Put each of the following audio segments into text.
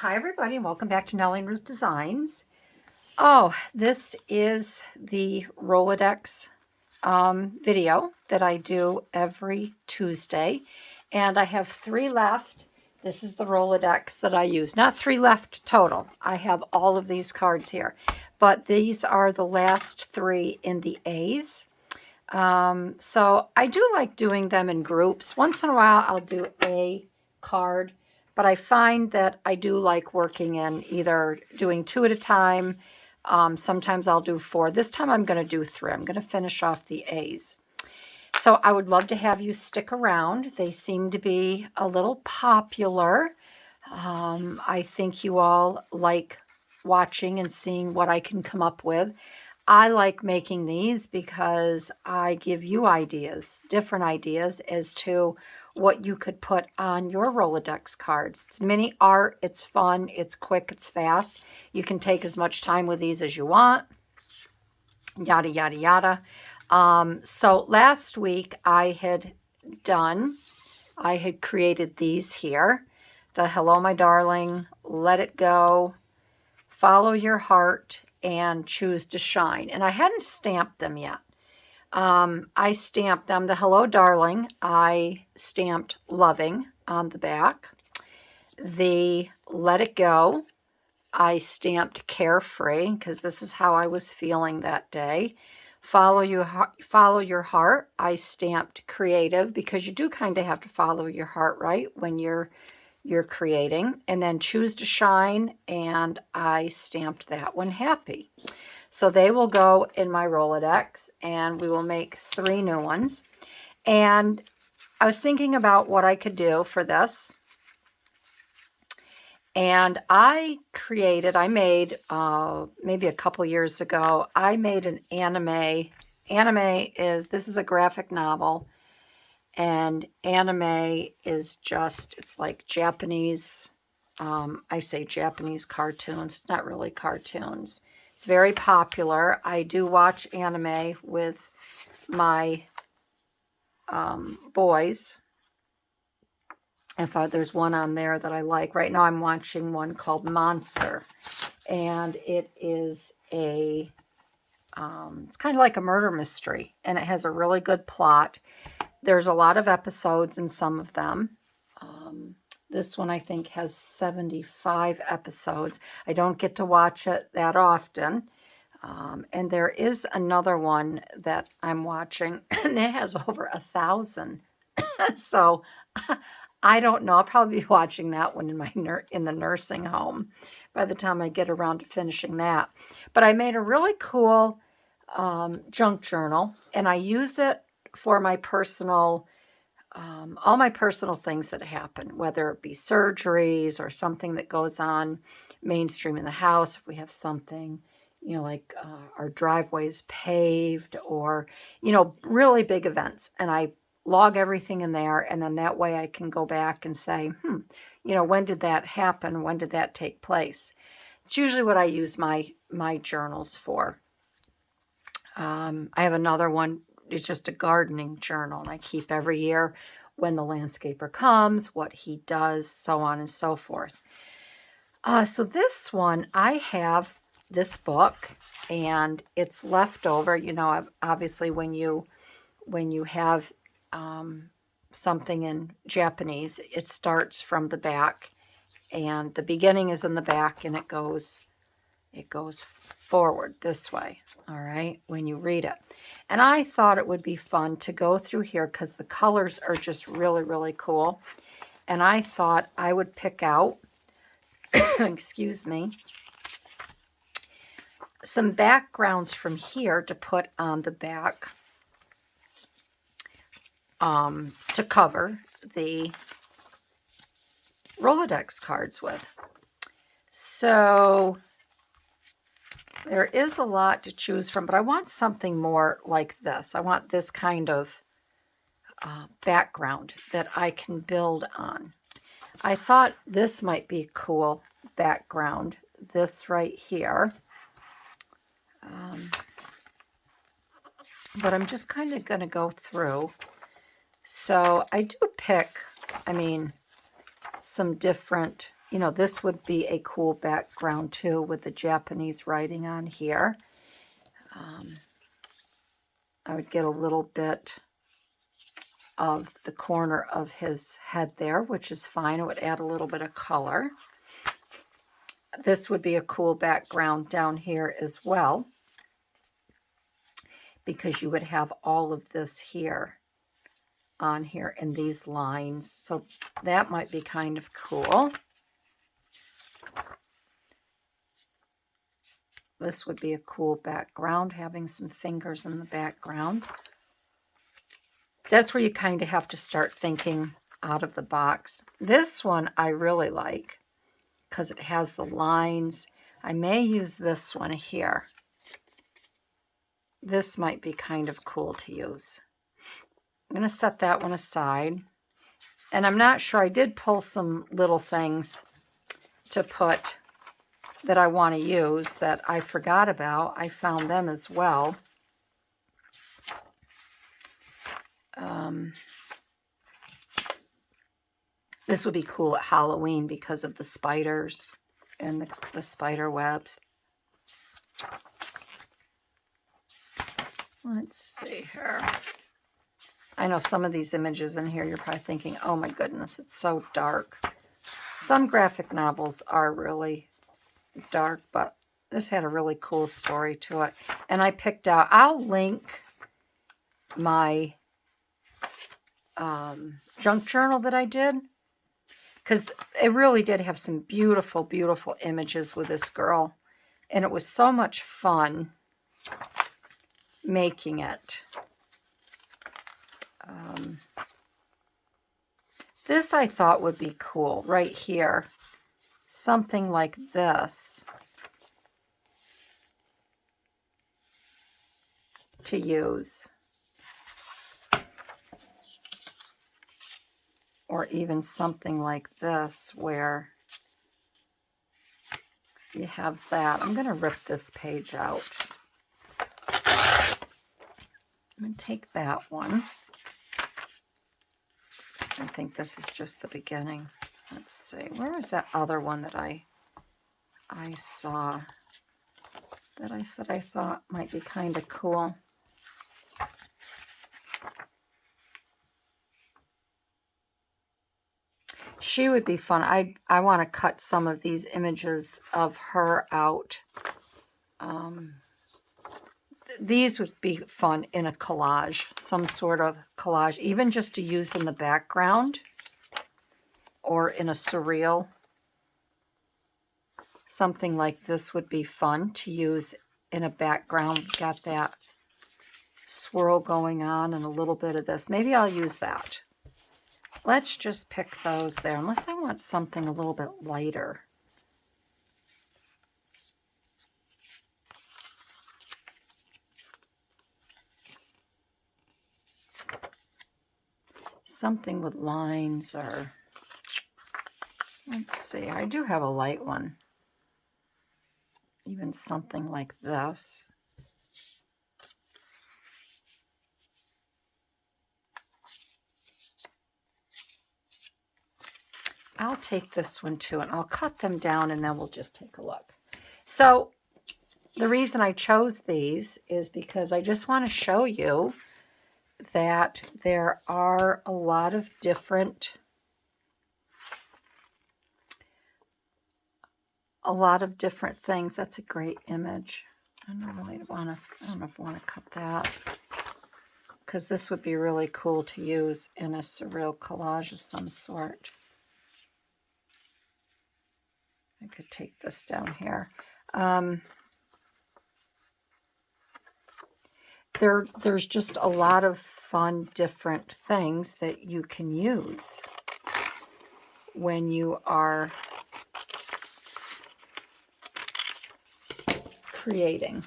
Hi everybody and welcome back to Nellie and Ruth Designs. Oh, this is the Rolodex video that I do every Tuesday, and I have 3 left. This is the Rolodex that I use. Not 3 left total. I have all of these cards here, but these are the last 3 in the A's. So I do like doing them in groups. Once in a while I'll do a card, but I find that I do like working in either doing 2 at a time. Sometimes I'll do 4. This time I'm going to do 3. I'm going to finish off the A's. So I would love to have you stick around. They seem to be a little popular. I think you all like watching and seeing what I can come up with. I like making these because I give you ideas, different ideas as to what you could put on your Rolodex cards. It's mini art, it's fun, it's quick, it's fast. You can take as much time with these as you want, yada, yada, yada. So last week I had created these here. The Hello, My Darling, Let It Go, Follow Your Heart, and Choose to Shine. And I hadn't stamped them yet. I stamped them. The Hello Darling, I stamped Loving on the back. The Let It Go, I stamped Carefree, because this is how I was feeling that day. Follow Your Heart, I stamped Creative, because you do kind of have to follow your heart, right, when you're creating. And then Choose to Shine, and I stamped that one Happy. So they will go in my Rolodex, and we will make 3 new ones. And I was thinking about what I could do for this. And I made, maybe a couple years ago, I made an anime. This is a graphic novel. And anime is it's like Japanese, I say Japanese cartoons. It's not really cartoons. It's very popular. I do watch anime with my boys. There's one on there that I like. Right now I'm watching one called Monster. And it is it's kind of like a murder mystery. And it has a really good plot. There's a lot of episodes in some of them. This one, I think, has 75 episodes. I don't get to watch it that often. And there is another one that I'm watching, and it has over 1,000. So I don't know. I'll probably be watching that one in the nursing home by the time I get around to finishing that. But I made a really cool junk journal, and I use it for my personal, all my personal things that happen, whether it be surgeries or something that goes on mainstream in the house. If we have something, like our driveway's paved, or, really big events. And I log everything in there, and then that way I can go back and say, when did that happen? When did that take place? It's usually what I use my journals for. I have another one. It's just a gardening journal, and I keep every year when the landscaper comes, what he does, so on and so forth. So this one, I have this book, and it's left over. Obviously when you have something in Japanese, it starts from the back, and the beginning is in the back, and it goes forward this way, all right, when you read it. And I thought it would be fun to go through here because the colors are just really, really cool. And I thought I would pick out, excuse me, some backgrounds from here to put on the back to cover the Rolodex cards with. So there is a lot to choose from, but I want something more like this. I want this kind of background that I can build on. I thought this might be a cool background, this right here. But I'm just kind of going to go through. So I do pick, some different you know, this would be a cool background too with the Japanese writing on here. I would get a little bit of the corner of his head there, which is fine. It would add a little bit of color. This would be a cool background down here as well, because you would have all of this here on here in these lines. So that might be kind of cool. This would be a cool background, having some fingers in the background. That's where you kind of have to start thinking out of the box. This one I really like because it has the lines. I may use this one here. This might be kind of cool to use. I'm going to set that one aside. And I'm not sure, I did pull some little things to put that I want to use that I forgot about. I found them as well. This would be cool at Halloween because of the spiders and the spider webs. Let's see here. I know some of these images in here, you're probably thinking, oh my goodness, it's so dark. Some graphic novels are really dark, but this had a really cool story to it. And I picked out, I'll link my junk journal that I did, because it really did have some beautiful, beautiful images with this girl. And it was so much fun making it. This I thought would be cool right here. Something like this to use. Or even something like this where you have that. I'm going to rip this page out. I'm going to take that one. I think this is just the beginning. Let's see. Where is that other one that I saw that I said I thought might be kind of cool? She would be fun. I want to cut some of these images of her out. These would be fun in a collage, some sort of collage, even just to use in the background or in a surreal. Something like this would be fun to use in a background. Got that swirl going on and a little bit of this. Maybe I'll use that. Let's just pick those there, unless I want something a little bit lighter. Something with lines, or let's see, I do have a light one. Even something like this. I'll take this one too, and I'll cut them down, and then we'll just take a look. So the reason I chose these is because I just want to show you that there are a lot of different things. That's a great image. I don't know if I want to cut that, because this would be really cool to use in a surreal collage of some sort. I could take this down here. There's just a lot of fun, different things that you can use when you are creating.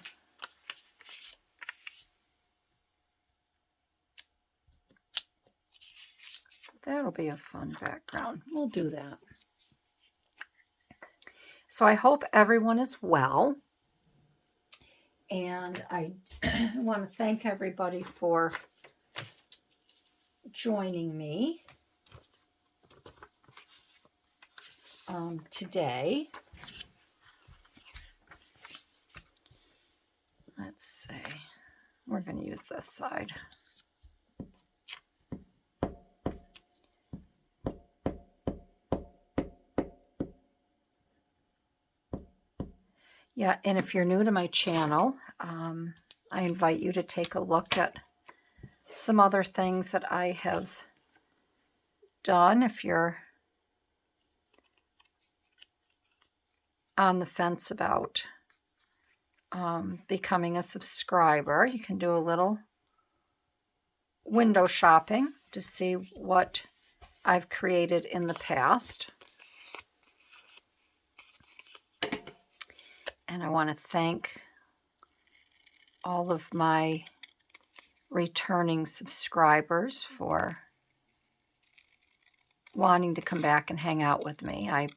So that'll be a fun background. We'll do that. So I hope everyone is well. And I want to thank everybody for joining me. today. Let's see. We're going to use this side. Yeah, and if you're new to my channel, I invite you to take a look at some other things that I have done. If you're on the fence about becoming a subscriber, you can do a little window shopping to see what I've created in the past. And I want to thank all of my returning subscribers for wanting to come back and hang out with me. I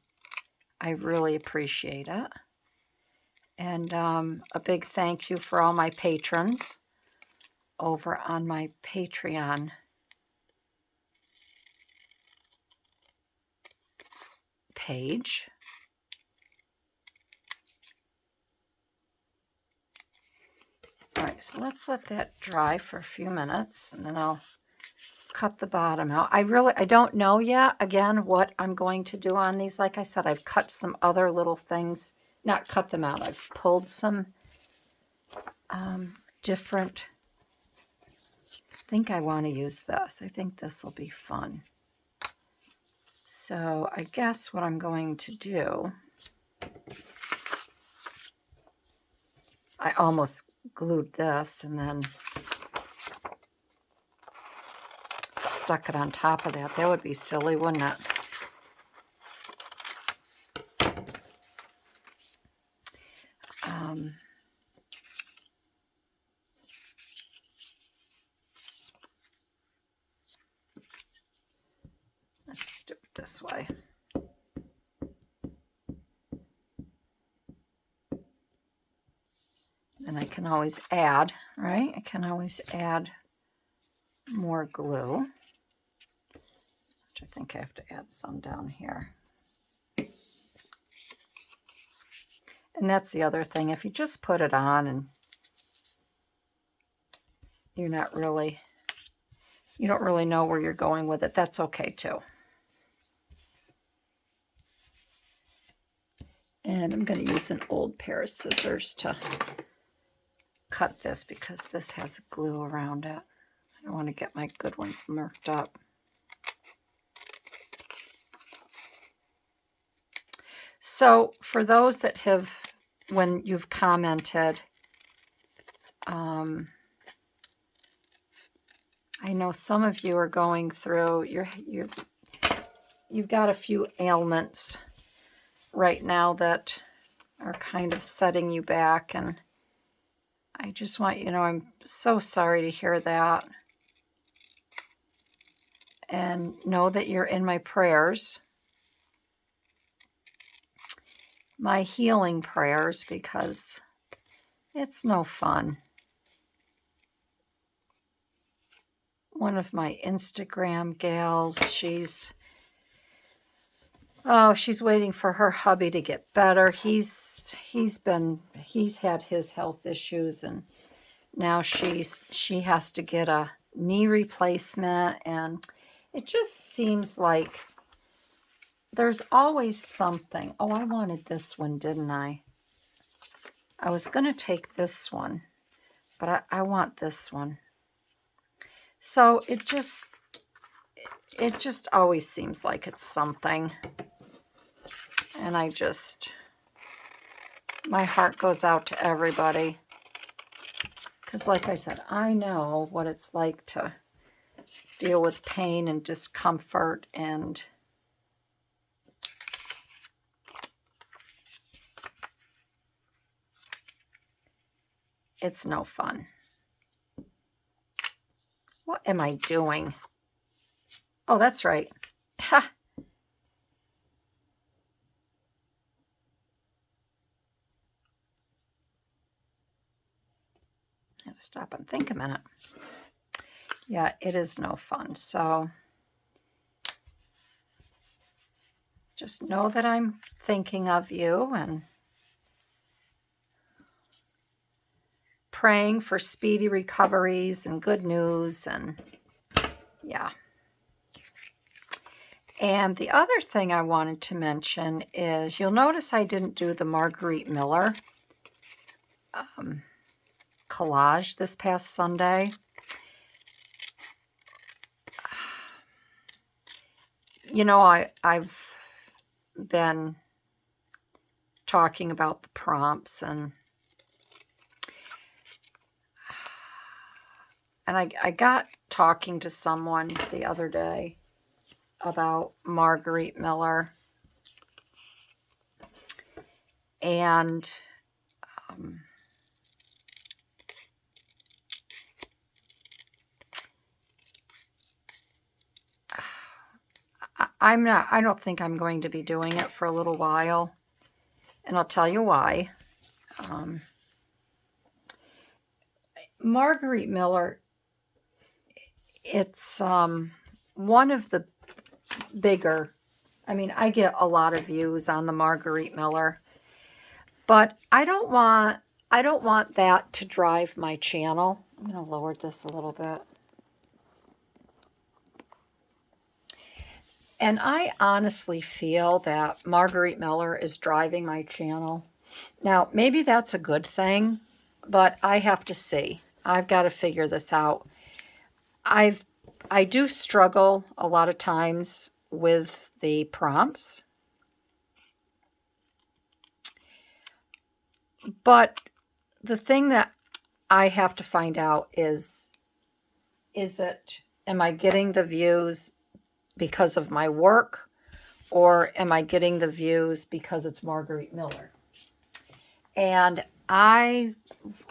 really appreciate it. And a big thank you for all my patrons over on my Patreon page. All right, so let's let that dry for a few minutes, and then I'll cut the bottom out. I don't know yet, again, what I'm going to do on these. Like I said, I've cut some other little things, not cut them out. I've pulled some different, I think I want to use this. I think this will be fun. So I guess what I'm going to do, I almost glued this and then stuck it on top of that. That would be silly, wouldn't it? Let's just do it this way. And I can always add, right? I can always add more glue, which I think I have to add some down here. And that's the other thing. If you just put it on and you're not really, you don't really know where you're going with it, that's okay too. And I'm going to use an old pair of scissors to cut this because this has glue around it. I don't want to get my good ones marked up. So for those that have, when you've commented, I know some of you are going through, you've got a few ailments right now that are kind of setting you back, and I just want you to know I'm so sorry to hear that. And know that you're in my prayers, my healing prayers, because it's no fun. One of my Instagram gals, she's waiting for her hubby to get better. He's had his health issues, and now she has to get a knee replacement, and it just seems like there's always something. Oh, I wanted this one, didn't I? I was going to take this one, but I want this one. So it just always seems like it's something. And my heart goes out to everybody. Because like I said, I know what it's like to deal with pain and discomfort, and it's no fun. What am I doing? Oh, that's right. Ha! I have to stop and think a minute. Yeah, it is no fun. So Just know that I'm thinking of you and praying for speedy recoveries and good news, and yeah. And the other thing I wanted to mention is, you'll notice I didn't do the Marguerite Miller collage this past Sunday. You know, I've been talking about the prompts, and I got talking to someone the other day about Marguerite Miller, and I don't think I'm going to be doing it for a little while, and I'll tell you why. Marguerite Miller, it's one of the bigger, I mean, I get a lot of views on the Marguerite Miller, but I don't want that to drive my channel. I'm going to lower this a little bit. And I honestly feel that Marguerite Miller is driving my channel. Now, maybe that's a good thing, but I have to see. I've got to figure this out. I do struggle a lot of times with the prompts, but the thing that I have to find out is am I getting the views because of my work, or am I getting the views because it's Marguerite Miller? And I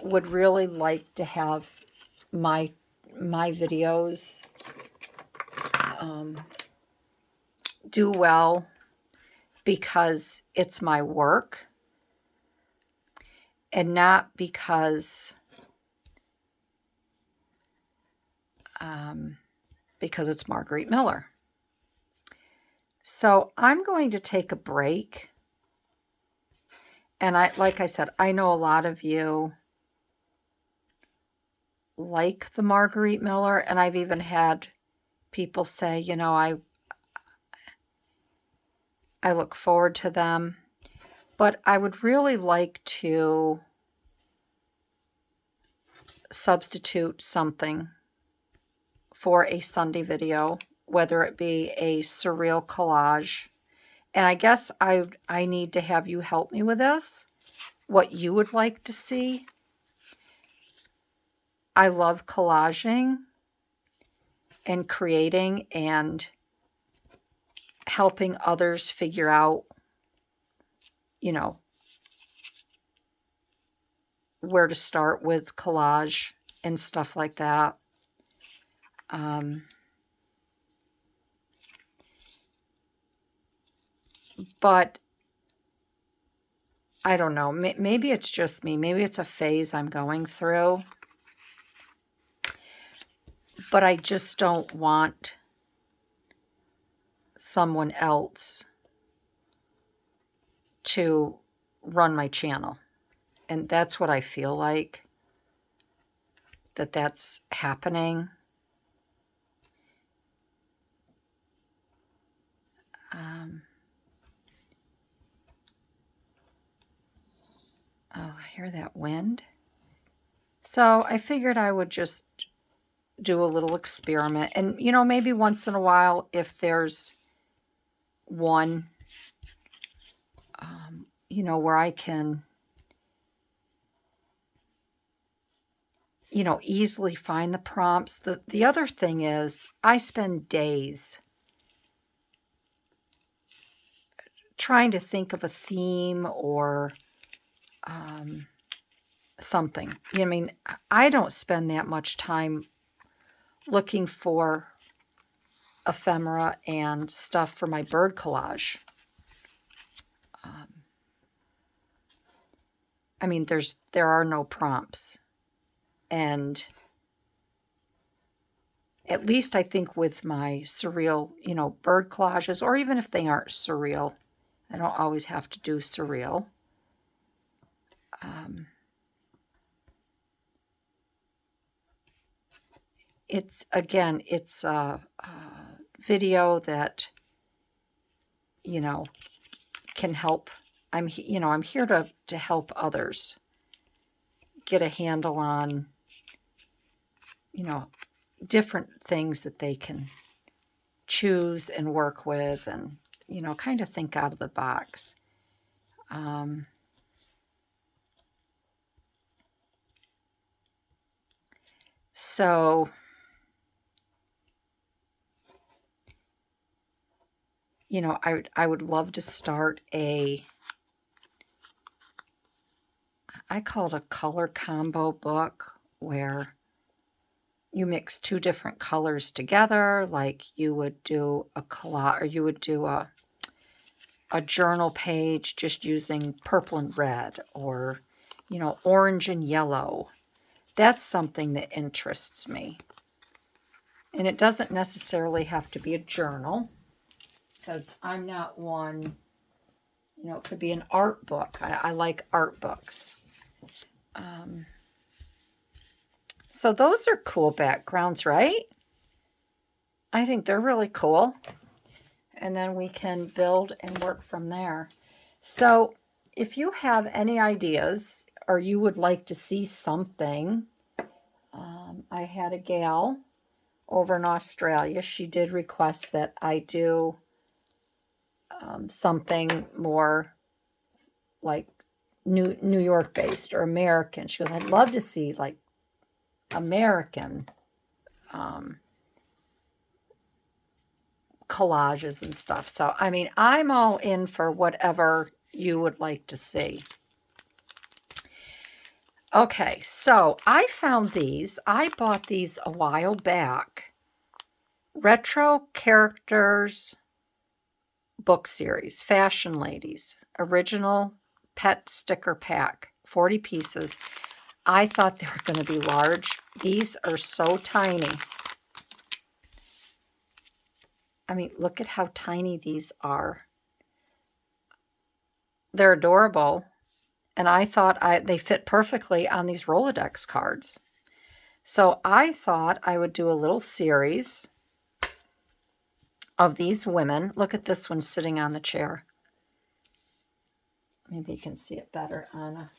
would really like to have my videos do well because it's my work, and not because it's Marguerite Miller. So I'm going to take a break. And like I said, I know a lot of you like the Marguerite Miller, and I've even had people say, you know, I look forward to them, but I would really like to substitute something for a Sunday video, whether it be a surreal collage. And I guess I need to have you help me with this, what you would like to see. I love collaging and creating and helping others figure out, you know, where to start with collage and stuff like that. But I don't know, maybe it's just me. Maybe it's a phase I'm going through. But I just don't want someone else to run my channel. And that's what I feel like, that's happening. Oh, I hear that wind. So I figured I would just do a little experiment. And, you know, maybe once in a while, if there's one, you know, where I can, you know, easily find the prompts. The other thing is, I spend days trying to think of a theme or something. I mean, I don't spend that much time looking for ephemera and stuff for my bird collage. I mean, there are no prompts. And at least I think with my surreal, you know, bird collages, or even if they aren't surreal, I don't always have to do surreal. It's a video that, you know, can help. I'm here to help others get a handle on, you know, different things that they can choose and work with, and, you know, kind of think out of the box. So, you know, I would love to start I call it a color combo book, where you mix two different colors together, like you would do a collage, or you would do a journal page just using purple and red, or, you know, orange and yellow. That's something that interests me. And it doesn't necessarily have to be a journal, because I'm not one, you know, it could be an art book. I like art books. So those are cool backgrounds, right? I think they're really cool. And then we can build and work from there. So if you have any ideas, or you would like to see something, I had a gal over in Australia. She did request that I do something more like New York based or American. She goes, I'd love to see like American collages and stuff. So, I mean, I'm all in for whatever you would like to see. Okay, so I found these. I bought these a while back. Retro Characters book series, Fashion Ladies, original pet sticker pack, 40 pieces. I thought they were going to be large. These are so tiny. I mean, look at how tiny these are. They're adorable. And I thought they fit perfectly on these Rolodex cards. So I thought I would do a little series of these women. Look at this one sitting on the chair. Maybe you can see it better on a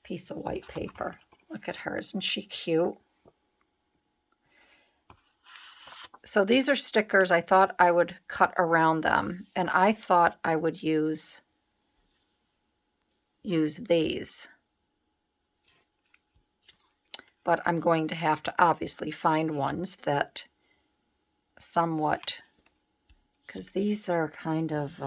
piece of white paper. Look at her. Isn't she cute? So these are stickers. I thought I would cut around them, and I thought I would use these. But I'm going to have to obviously find ones that somewhat, because these are kind of,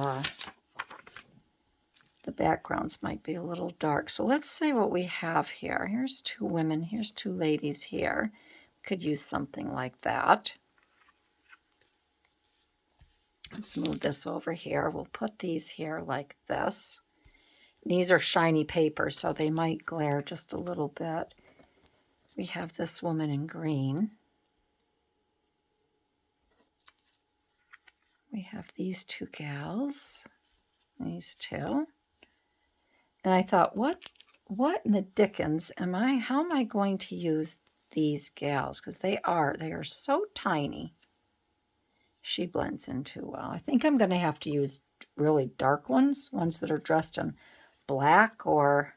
the backgrounds might be a little dark. So let's see what we have here. Here's two women. Here's two ladies here. Could use something like that. Let's move this over here. We'll put these here like this. These are shiny paper, so they might glare just a little bit. We have this woman in green. We have these two gals. These two. And I thought, what in the dickens how am I going to use these gals? Because they are so tiny. She blends in too well. I think I'm going to have to use really dark ones that are dressed in black, or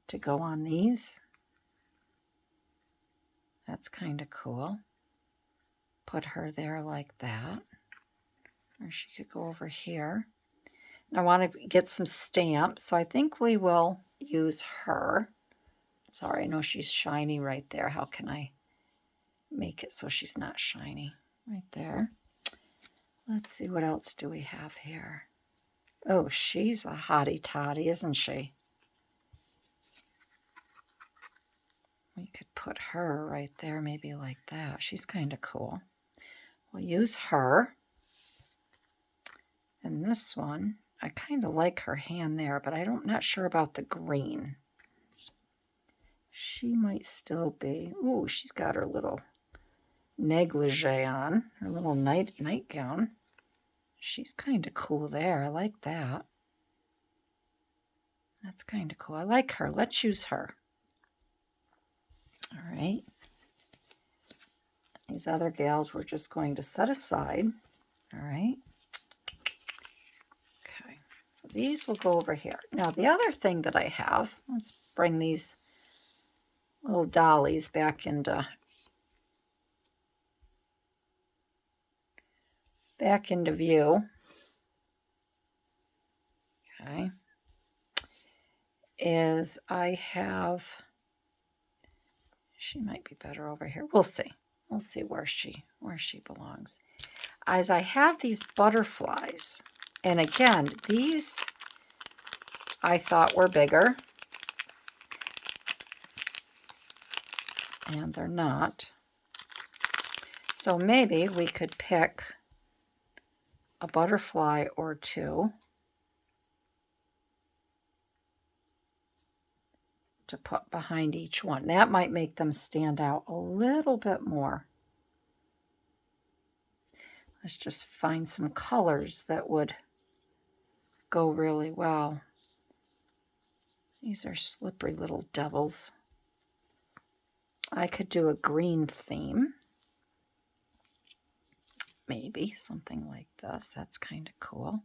to go on these. That's kind of cool. Put her there like that. Or she could go over here. I want to get some stamps, so I think we will use her. Sorry, I know she's shiny right there. How can I make it so she's not shiny? Right there. Let's see, what else do we have here? Oh, she's a hottie toddy, isn't she? We could put her right there, maybe like that. She's kind of cool. We'll use her. And this one, I kind of like her hand there, but I'm not sure about the green. She might still be. Ooh, she's got her little negligee on, her little nightgown. She's kind of cool there. I like that. That's kind of cool. I like her. Let's use her. All right. These other gals we're just going to set aside. All right. Okay. So these will go over here. Now the other thing that I have, let's bring these little dollies back into view. Okay. Is I have, she might be better over here. We'll see. We'll see where she belongs. As I have these butterflies, and again, these I thought were bigger, and they're not. So maybe we could pick a butterfly or two to put behind each one. That might make them stand out a little bit more. Let's just find some colors that would go really well. These are slippery little devils. I could do a green theme. Maybe something like this. That's kind of cool.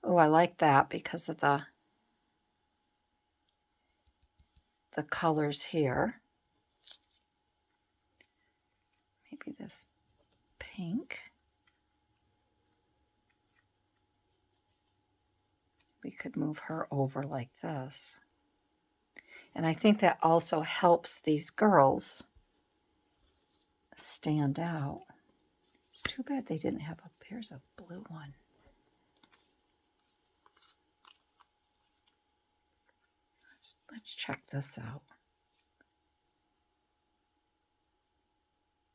Oh, I like that because of the colors here. Maybe this pink. We could move her over like this. And I think that also helps these girls stand out. It's too bad they didn't have here's a blue one. Let's check this out.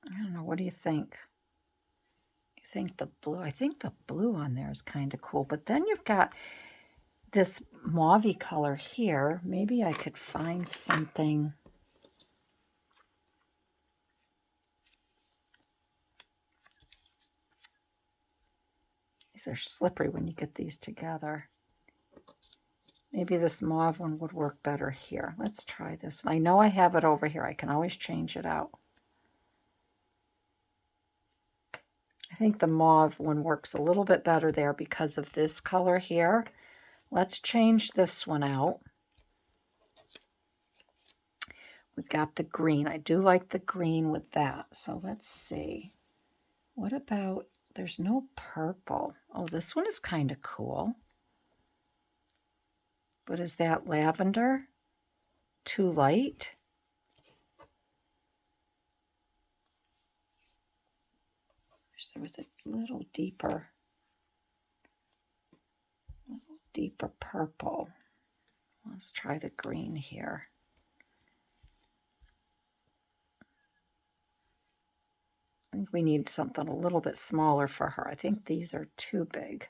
I don't know, what do you think? You think the blue? I think the blue on there is kind of cool, but then you've got this mauve-y color here. Maybe I could find something. These are slippery when you get these together. Maybe this mauve one would work better here. Let's try this. I know I have it over here. I can always change it out. I think the mauve one works a little bit better there because of this color here. Let's change this one out. We've got the green. I do like the green with that. So let's see. What about, there's no purple. Oh, this one is kind of cool. But is that lavender too light? There was a little deeper purple. Let's try the green here. I think we need something a little bit smaller for her. I think these are too big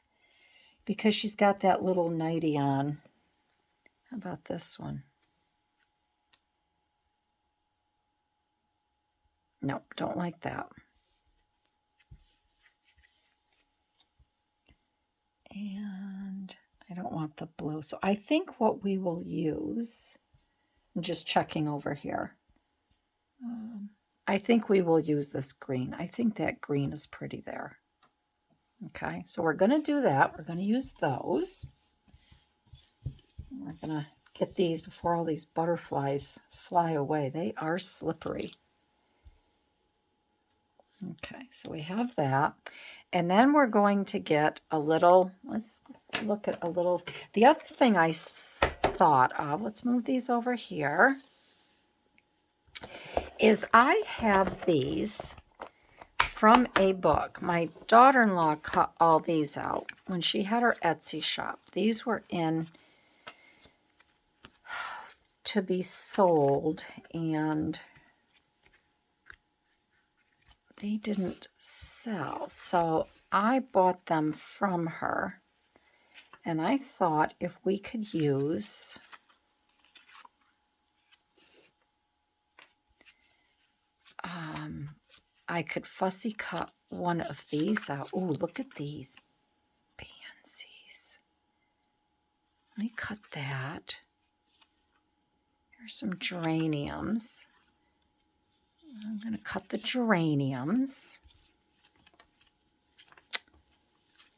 because she's got that little nightie on. How about this one? Nope, don't like that. And I don't want the blue. So I think what we will use, I'm just checking over here. I think we will use this green. I think that green is pretty there. Okay, so we're going to do that. We're going to use those. We're going to get these before all these butterflies fly away. They are slippery. Okay, so we have that. And then we're going to get a little, let's look at a little, the other thing I thought of, let's move these over here, is I have these from a book. My daughter-in-law cut all these out when she had her Etsy shop. These were in to be sold, and they didn't sell. So I bought them from her, and I thought if we could use I could fussy cut one of these out. Oh, look at these Let me cut that. Here's some geraniums. I'm going to cut the geraniums.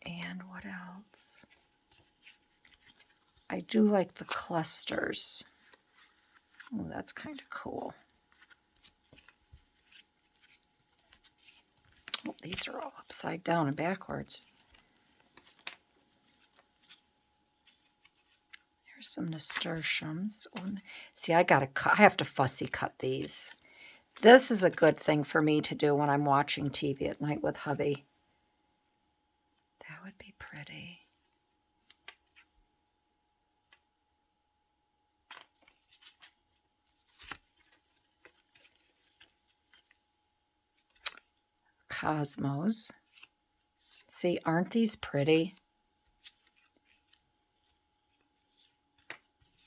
And what else? I do like the clusters. Oh, that's kind of cool. Oh, these are all upside down and backwards. Here's some nasturtiums. Oh, see, I have to fussy cut these. This is a good thing for me to do when I'm watching TV at night with hubby. That would be pretty. Cosmos. See, aren't these pretty?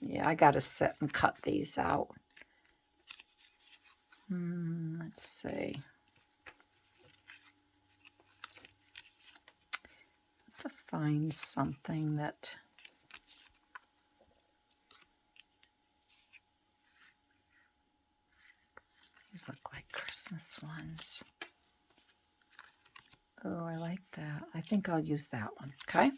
Yeah, I got to sit and cut these out. Let's see. To find something that these look like Christmas ones. Oh, I like that. I think I'll use that one. Okay.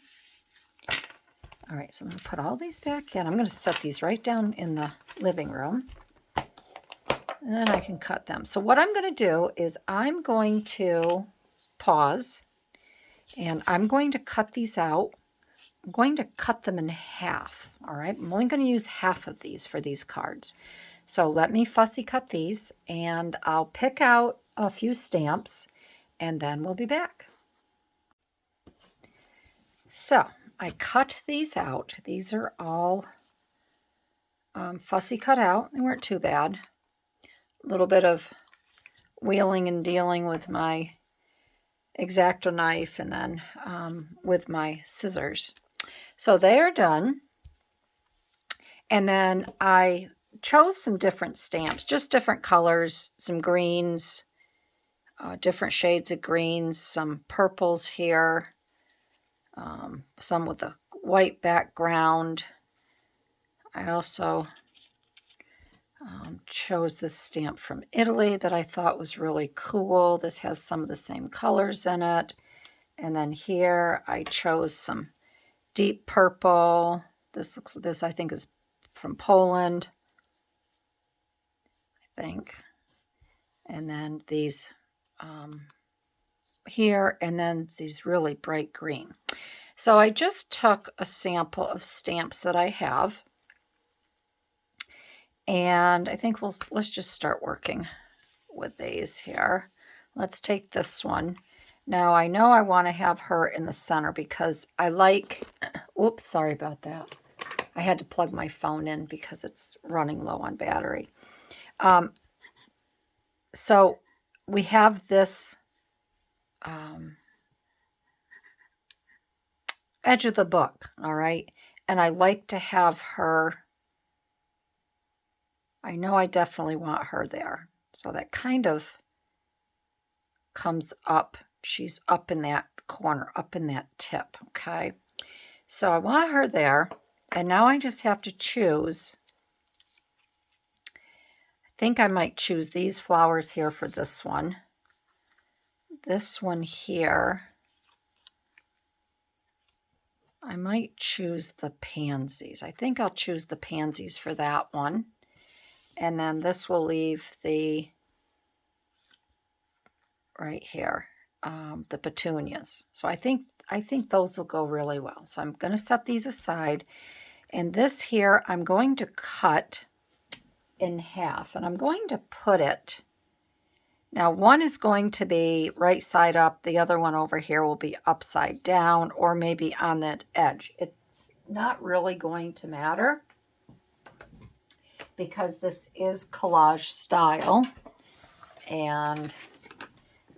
All right, so I'm going to put all these back in. I'm going to set these right down in the living room. And then I can cut them. So what I'm going to do is I'm going to pause. And I'm going to cut these out. I'm going to cut them in half. All right, I'm only going to use half of these for these cards. So let me fussy cut these. And I'll pick out a few stamps. And then we'll be back. So I cut these out. These are all fussy cut out. They weren't too bad. A little bit of wheeling and dealing with my X-Acto knife and then with my scissors. So they are done. And then I chose some different stamps, just different colors, some greens, different shades of greens, some purples here, some with a white background. I also chose this stamp from Italy that I thought was really cool. This has some of the same colors in it. And then here I chose some deep purple. This I think is from Poland, I think. And then these here, and then these really bright green. So I just took a sample of stamps that I have. And I think let's just start working with these here. Let's take this one. Now I know I want to have her in the center because I like, oops, sorry about that. I had to plug my phone in because it's running low on battery. So we have this edge of the book, all right? And I like to have her, I know I definitely want her there. So that kind of comes up. She's up in that corner, up in that tip, okay? So I want her there. And now I just have to choose. I think I might choose these flowers here for this one. This one here. I might choose the pansies. I think I'll choose the pansies for that one. And then this will leave the, right here, the petunias. So I think those will go really well. So I'm going to set these aside. And this here, I'm going to cut in half. And I'm going to put it, now one is going to be right side up. The other one over here will be upside down or maybe on that edge. It's not really going to matter because this is collage style and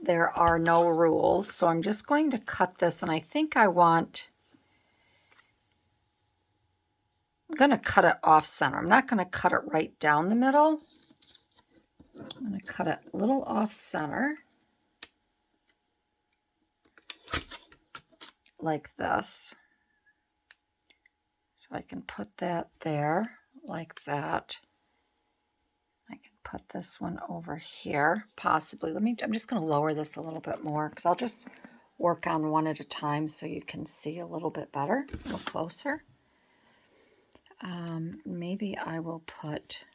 there are no rules. So I'm just going to cut this, and I think I'm going to cut it off center. I'm not going to cut it right down the middle. I'm going to cut it a little off center like this. So I can put that there like that. I can put this one over here, possibly. I'm just going to lower this a little bit more because I'll just work on one at a time so you can see a little bit better, a little closer. Maybe I will put,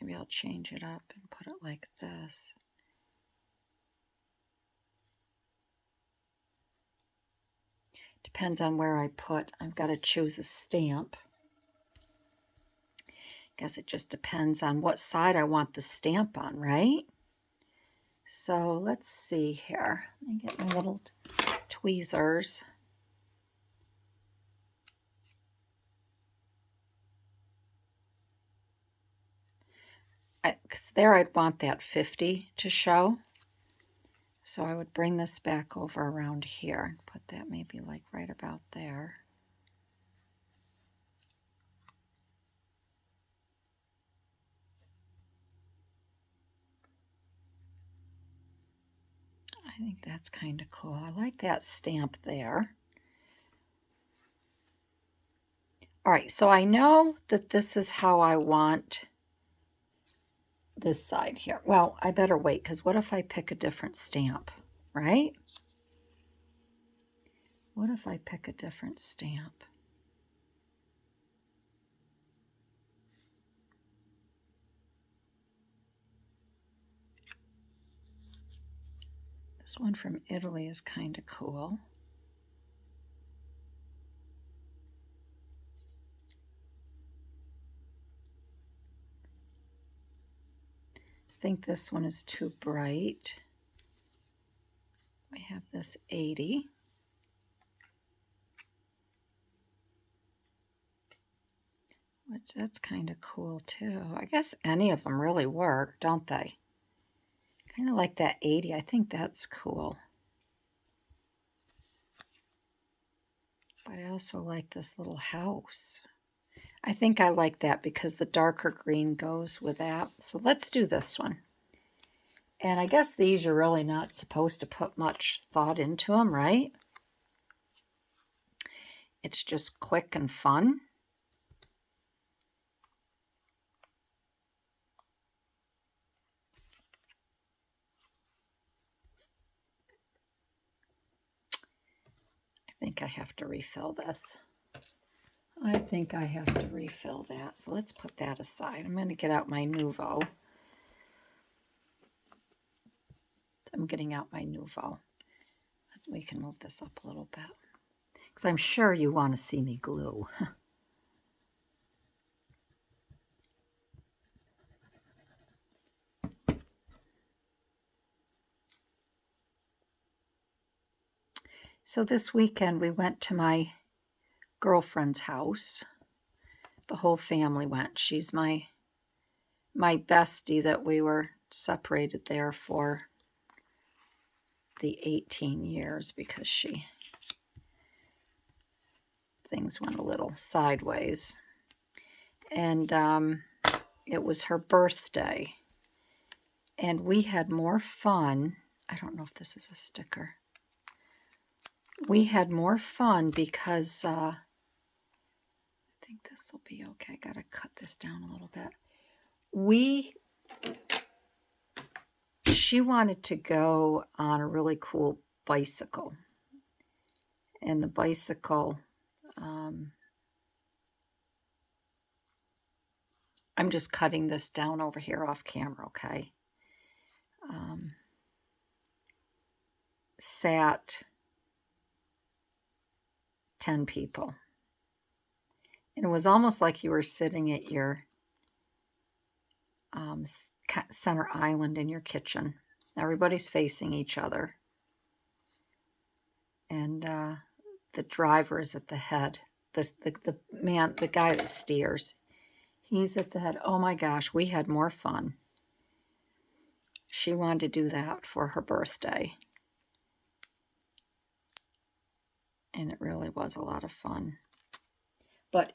maybe I'll change it up and put it like this. Depends on where I put. I've got to choose a stamp. Guess it just depends on what side I want the stamp on, right? So let's see here. Let me get my little tweezers. Because there I'd want that 50 to show. So I would bring this back over around here and put that maybe like right about there. I think that's kind of cool. I like that stamp there. All right, so I know that this is how I want this side here. Well, I better wait, because what if I pick a different stamp, right? What if I pick a different stamp? This one from Italy is kind of cool. I think this one is too bright. We have this 80. Which that's kind of cool too. I guess any of them really work, don't they? Kind of like that 80. I think that's cool. But I also like this little house. I think I like that because the darker green goes with that. So let's do this one. And I guess these you're really not supposed to put much thought into them, right? It's just quick and fun. I think I have to refill this. I think I have to refill that. So let's put that aside. I'm going to get out my Nuvo. I'm getting out my Nuvo. We can move this up a little bit. Because I'm sure you want to see me glue. So this weekend we went to my girlfriend's house. The whole family went. She's my bestie that we were separated there for the 18 years because things went a little sideways. And it was her birthday. And we had more fun. I don't know if this is a sticker. We had more fun because I think this will be okay. I got to cut this down a little bit. She wanted to go on a really cool bicycle. And the bicycle, I'm just cutting this down over here off camera, okay? Sat 10 people. And it was almost like you were sitting at your center island in your kitchen. Everybody's facing each other. And the driver is at the head. The guy that steers, he's at the head. Oh my gosh, we had more fun. She wanted to do that for her birthday. And it really was a lot of fun. But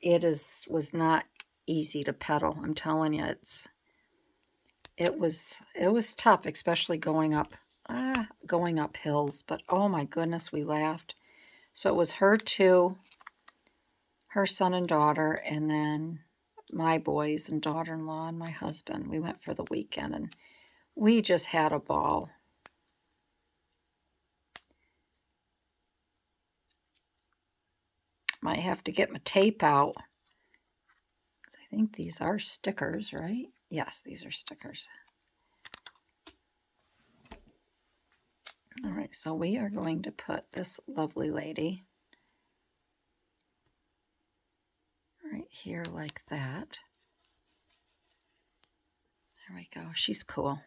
was not easy to pedal. I'm telling you, it was tough, especially going up hills. But oh my goodness, we laughed So it was her two, her son and daughter, and then my boys and daughter-in-law and my husband. We went for the weekend, and we just had a ball. Might have to get my tape out. I think these are stickers, right? Yes, these are stickers. All right, so we are going to put this lovely lady right here like that. There we go. She's cool.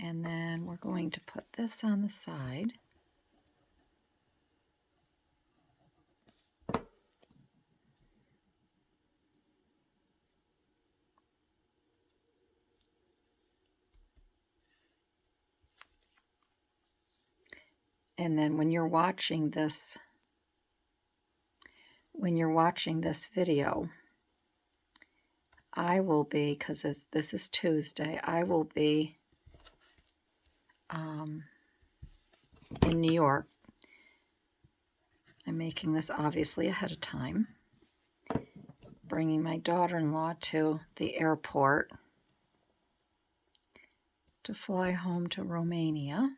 And then we're going to put this on the side. And then when you're watching this video, I will be, because this is Tuesday, I will be in New York. I'm making this obviously ahead of time. Bringing my daughter-in-law to the airport to fly home to Romania.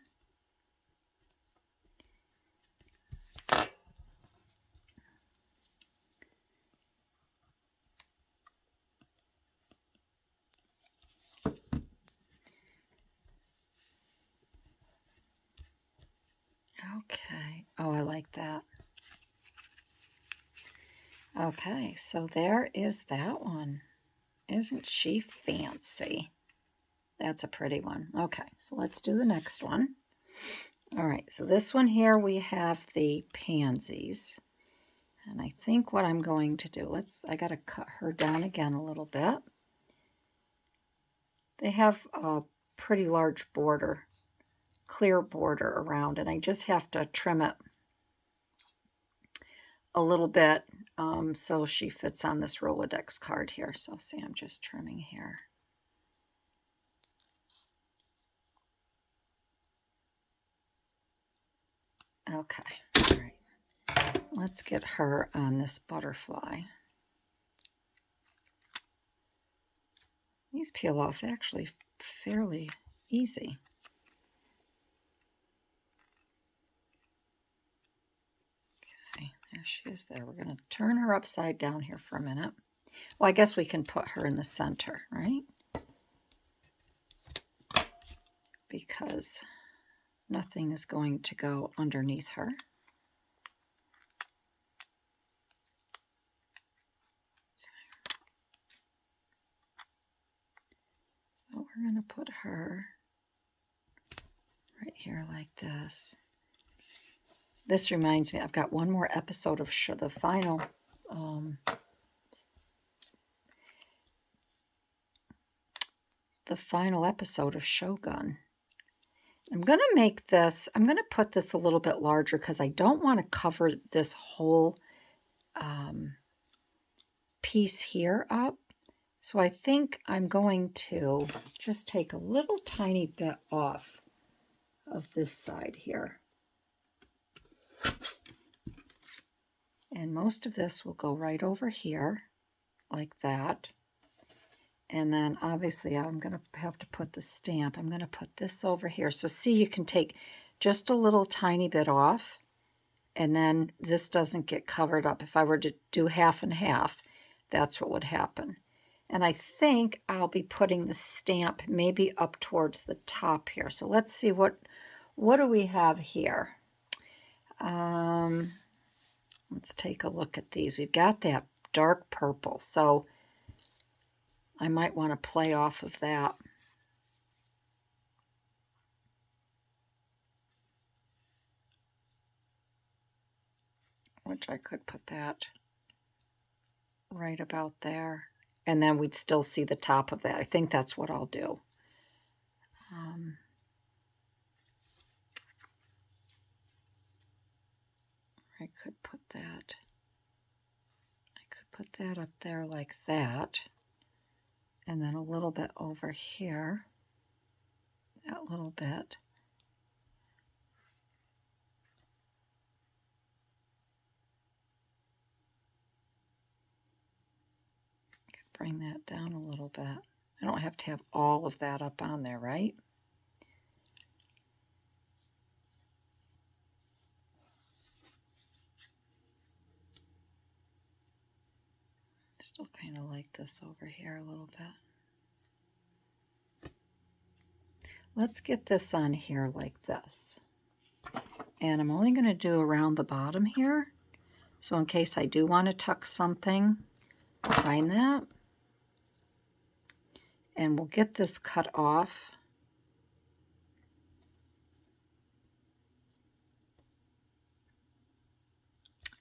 Okay. Oh, I like that. Okay, so there is that one. Isn't she fancy? That's a pretty one. Okay, so let's do the next one. All right, so this one here, we have the pansies. And I think what I'm going to do, I got to cut her down again a little bit. They have a pretty large border, clear border around, and I just have to trim it a little bit so she fits on this Rolodex card here. So see, I'm just trimming here. Okay, all right. Let's get her on this butterfly. These peel off actually fairly easy. Okay, there she is there. We're going to turn her upside down here for a minute. Well, I guess we can put her in the center, right? Because nothing is going to go underneath her. So we're going to put her right here like this. This reminds me, I've got one more episode of the final episode of Shogun. I'm going to make this, I'm going to put this a little bit larger because I don't want to cover this whole piece here up. So I think I'm going to just take a little tiny bit off of this side here. And most of this will go right over here like that. And then obviously I'm going to have to put the stamp. I'm going to put this over here. So see, you can take just a little tiny bit off, and then this doesn't get covered up. If I were to do half and half, that's what would happen. And I think I'll be putting the stamp maybe up towards the top here. So let's see, what do we have here? Let's take a look at these. We've got that dark purple. So I might want to play off of that. Which I could put that right about there. And then we'd still see the top of that. I think that's what I'll do. I could put that. I could put that up there like that. And then a little bit over here. That little bit. bring that down a little bit. I don't have to have all of that up on there, right? Still kind of like this over here a little bit. Let's get this on here like this. And I'm only going to do around the bottom here. So in case I do want to tuck something behind that. And we'll get this cut off.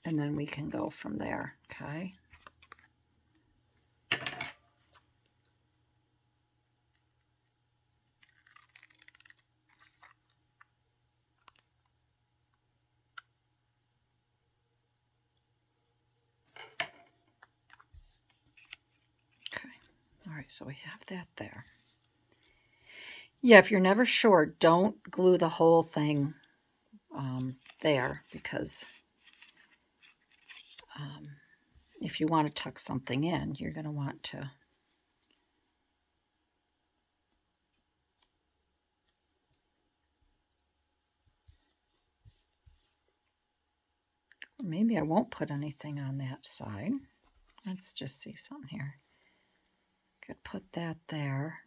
And then we can go from there, okay? All right, so we have that there. Yeah, if you're never sure, don't glue the whole thing there, because if you want to tuck something in, you're going to want to. Maybe I won't put anything on that side. Let's just see something here. Could put that there.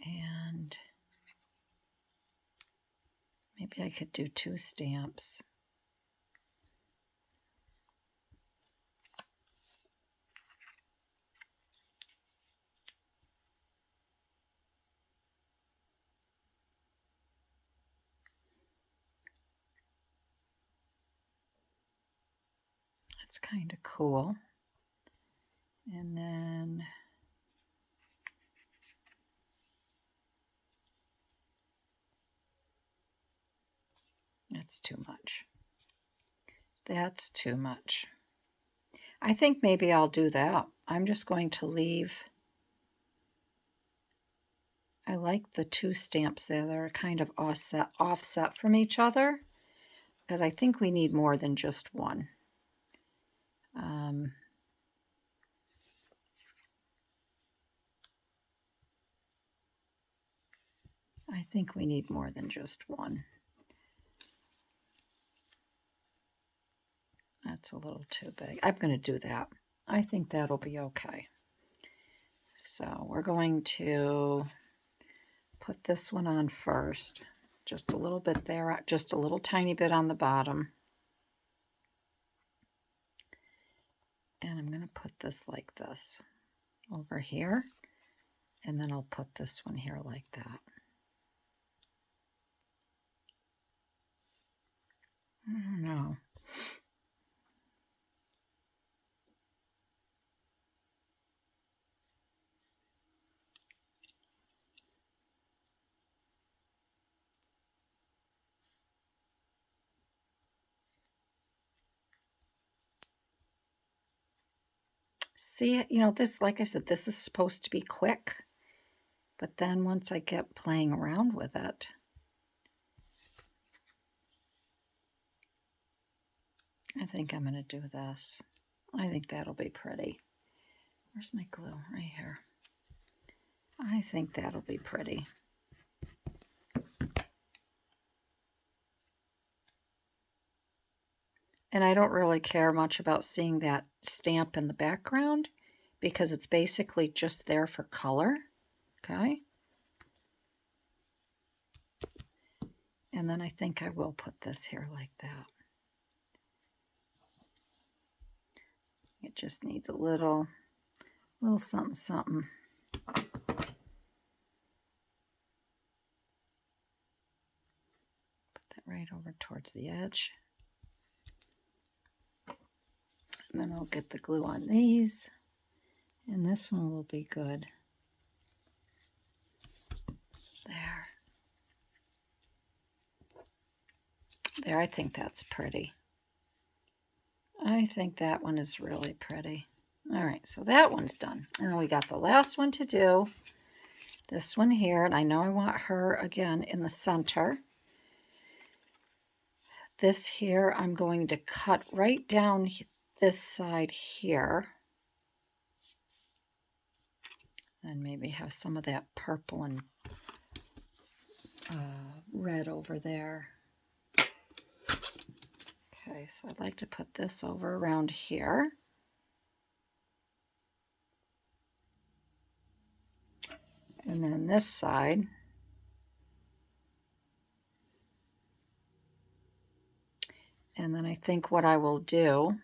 And maybe I could do 2 stamps. That's kind of cool. And then that's too much. That's too much. I think maybe I'll do that. I'm just going to leave. I like the 2 stamps there that are kind of offset from each other, because I think we need more than just one. I think we need more than just one. That's a little too big. I'm going to do that. I think that'll be okay. So we're going to put this one on first. Just a little bit there, just a little tiny bit on the bottom. And I'm going to put this like this over here. And then I'll put this one here like that. I don't know. See, you know, this, like I said, this is supposed to be quick. But then once I get playing around with it, I think I'm going to do this. I think that'll be pretty. Where's my glue? Right here. I think that'll be pretty. And I don't really care much about seeing that stamp in the background because it's basically just there for color. Okay. And then I think I will put this here like that. It just needs a little something, something. Put that right over towards the edge. And then I'll get the glue on these. And this one will be good. There. There, I think that's pretty. I think that one is really pretty. All right, so that one's done. And then we got the last one to do. This one here, and I know I want her again in the center. This here, I'm going to cut right down this side here. then maybe have some of that purple and red over there. Okay, so I'd like to put this over around here. And then this side. And then I think what I will do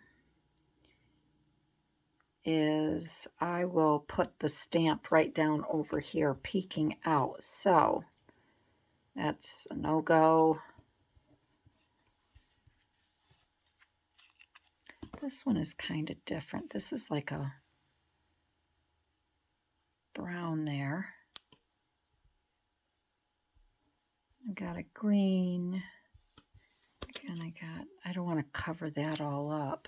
is I will put the stamp right down over here peeking out. So that's a no-go. This one is kind of different. This is like a brown there. I got a green. Again, I don't want to cover that all up.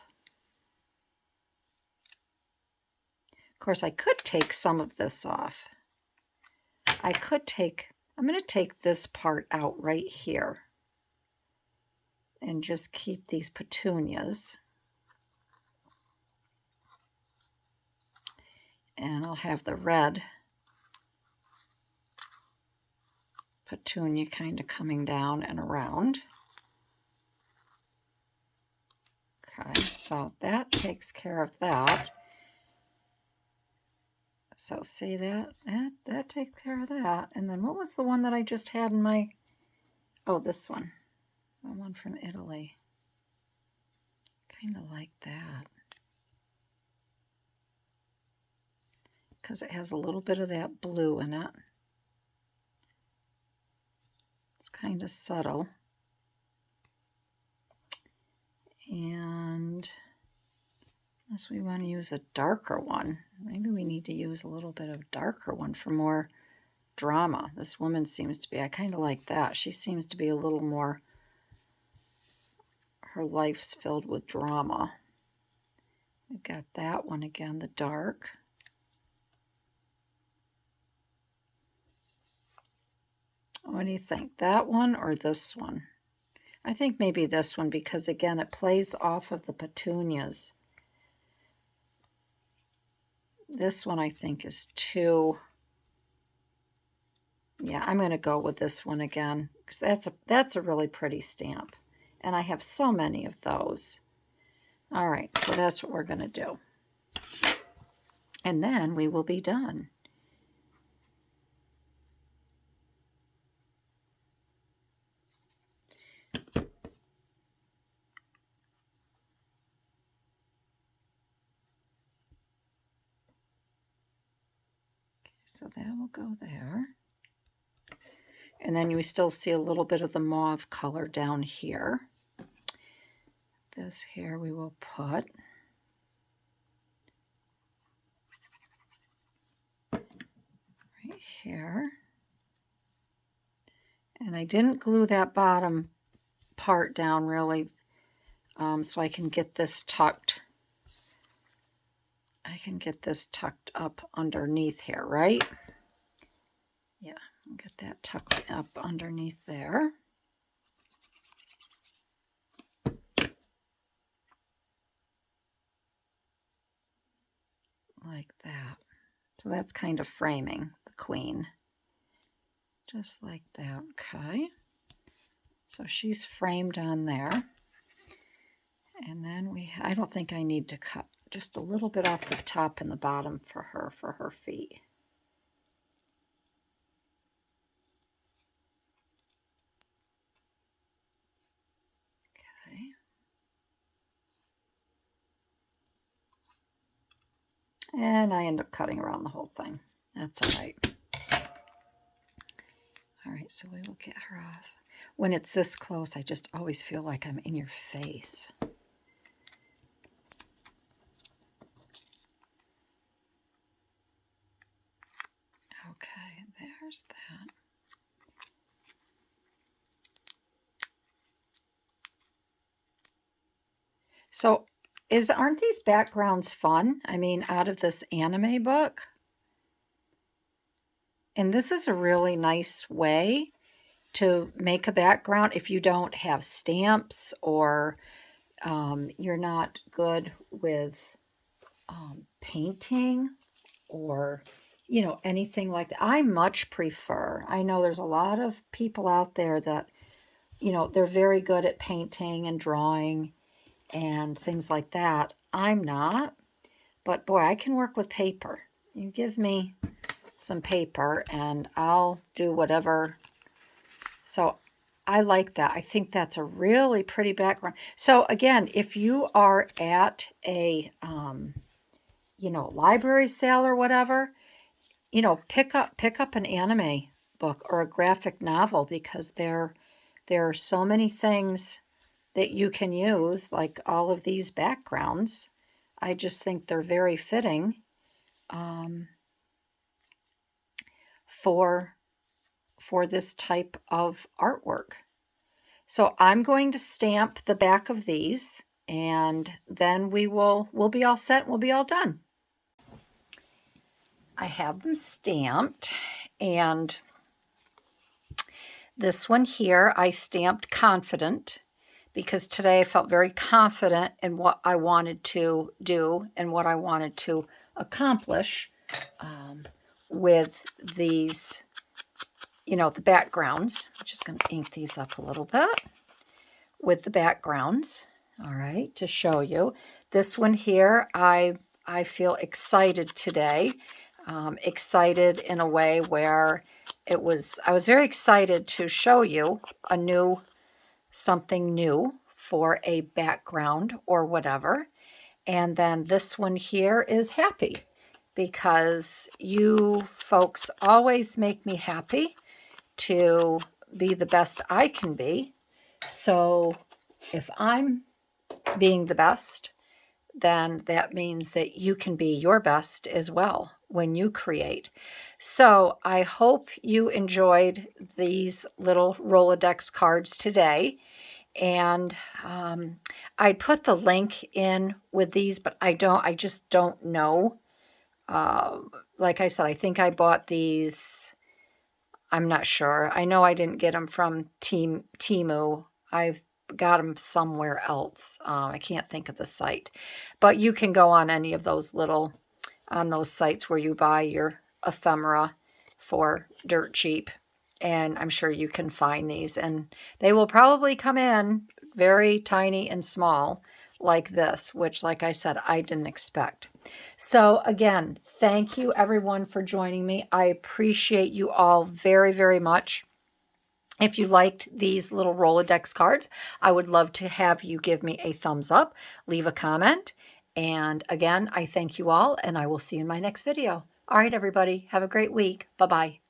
Of course, I could take some of this off. I'm going to take this part out right here and just keep these petunias. And I'll have the red petunia kind of coming down and around. Okay, so that takes care of that. So see that takes care of that. And then what was the one that I just had in my, oh, this one. The one from Italy. Kind of like that. Because it has a little bit of that blue in it. It's kind of subtle. And unless we want to use a darker one, maybe we need to use a little bit of darker one for more drama. This woman seems to be, I kind of like that. She seems to be a little more, her life's filled with drama. We've got that one again, the dark. What do you think? That one or this one? I think maybe this one because, again, it plays off of the petunias. This one I think is too... Yeah, I'm going to go with this one again because that's a really pretty stamp. And I have so many of those. All right, so that's what we're going to do. And then we will be done. So that will go there. And then you still see a little bit of the mauve color down here. This here we will put right here. And I didn't glue that bottom part down really, so I can get this tucked. I can get this tucked up underneath here, right? Yeah, I'll get that tucked up underneath there. Like that. So that's kind of framing the queen. Just like that, okay. So she's framed on there. And then I don't think I need to cut just a little bit off the top and the bottom for her feet. Okay. And I end up cutting around the whole thing. That's all right. All right, so we will get her off. When it's this close, I just always feel like I'm in your face. Okay, there's that. So aren't these backgrounds fun? I mean, out of this anime book. And this is a really nice way to make a background if you don't have stamps or you're not good with painting, or you know, anything like that. I much prefer, I know there's a lot of people out there that, you know, they're very good at painting and drawing and things like that. I'm not, but boy, I can work with paper. You give me some paper and I'll do whatever. So I like that. I think that's a really pretty background. So again, if you are at a, you know, library sale or whatever, you know, pick up an anime book or a graphic novel, because there are so many things that you can use, like all of these backgrounds. I just think they're very fitting for this type of artwork. So I'm going to stamp the back of these, and then we'll be all set. We'll be all done. I have them stamped, and this one here I stamped confident, because today I felt very confident in what I wanted to do and what I wanted to accomplish with these, you know, the backgrounds. I'm just going to ink these up a little bit with the backgrounds. All right, to show you. This one here, I feel excited today. Excited in a way where I was very excited to show you something new for a background or whatever. And then this one here is happy, because you folks always make me happy to be the best I can be. So if I'm being the best, then that means that you can be your best as well when you create. So I hope you enjoyed these little Rolodex cards today. And I put the link in with these, but I just don't know. Like I said, I think I bought these. I'm not sure. I know I didn't get them from Temu. I've got them somewhere else. I can't think of the site, but you can go on any of those on those sites where you buy your ephemera for dirt cheap, and I'm sure you can find these, and they will probably come in very tiny and small like this, which, like I said, I didn't expect. So again, thank you everyone for joining me. I appreciate you all very, very much. If you liked these little Rolodex cards, I would love to have you give me a thumbs up, leave a comment, and again, I thank you all, and I will see you in my next video. All right, everybody, have a great week. Bye-bye.